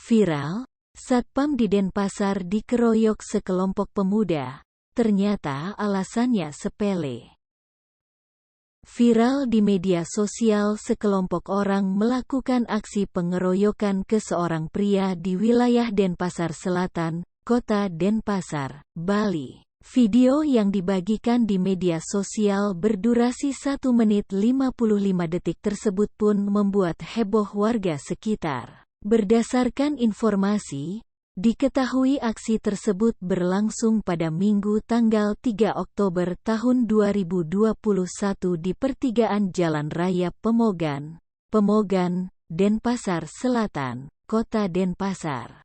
Viral, Satpam di Denpasar dikeroyok sekelompok pemuda. Ternyata alasannya sepele. Viral di media sosial, sekelompok orang melakukan aksi pengeroyokan ke seorang pria di wilayah Denpasar Selatan, Kota Denpasar, Bali. Video yang dibagikan di media sosial berdurasi 1 menit 55 detik tersebut pun membuat heboh warga sekitar. Berdasarkan informasi, diketahui aksi tersebut berlangsung pada Minggu tanggal 3 Oktober tahun 2021 di pertigaan Jalan Raya Pemogan, Denpasar Selatan, Kota Denpasar,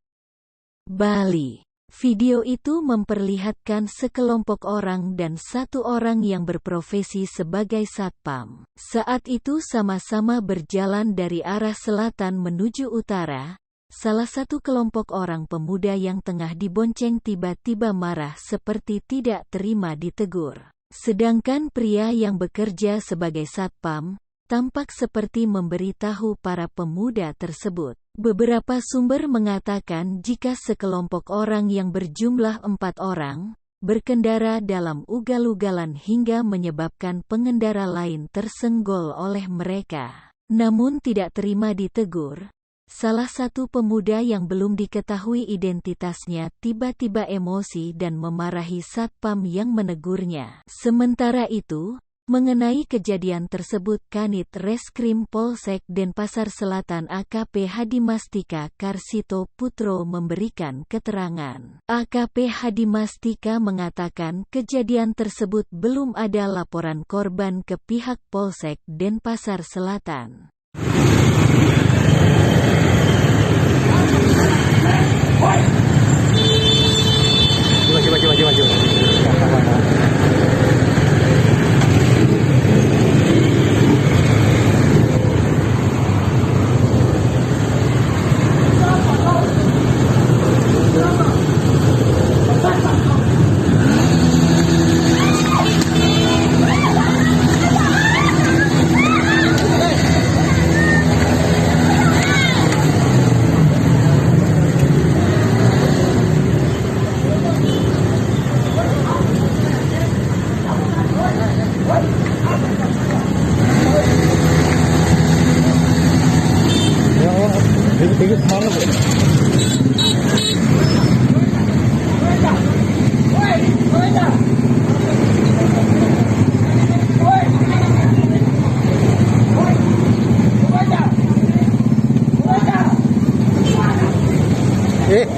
Bali. Video itu memperlihatkan sekelompok orang dan satu orang yang berprofesi sebagai satpam. Saat itu sama-sama berjalan dari arah selatan menuju utara. Salah satu kelompok orang pemuda yang tengah dibonceng tiba-tiba marah seperti tidak terima ditegur. Sedangkan pria yang bekerja sebagai satpam tampak seperti memberitahu para pemuda tersebut. Beberapa sumber mengatakan jika sekelompok orang yang berjumlah 4 orang berkendara dalam ugal-ugalan hingga menyebabkan pengendara lain tersenggol oleh mereka. Namun tidak terima ditegur, salah satu pemuda yang belum diketahui identitasnya tiba-tiba emosi dan memarahi satpam yang menegurnya. Sementara itu, mengenai kejadian tersebut, Kanit Reskrim Polsek Denpasar Selatan AKP Hadimastika Karsito Putro memberikan keterangan. AKP Hadimastika mengatakan kejadian tersebut belum ada laporan korban ke pihak Polsek Denpasar Selatan. Maju.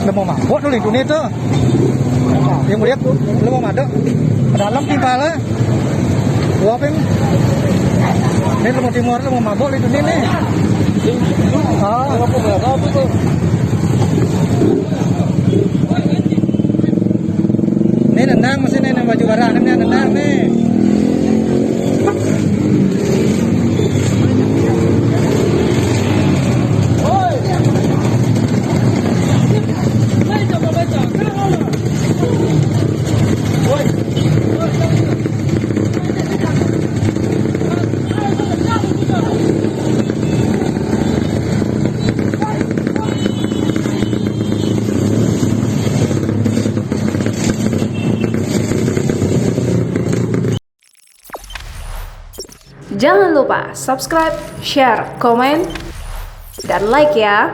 Udah mau mabok dulu itu nih tuh. Yang melihat tuh, lu mau madok. Ke dalam timpala. Gua peng. Ini lu mau timur, lu mau mabok itu nih nih. Apa tuh? Ini nendang mesin ini baju barang ini nendang nih. Jangan lupa subscribe, share, komen, dan like ya.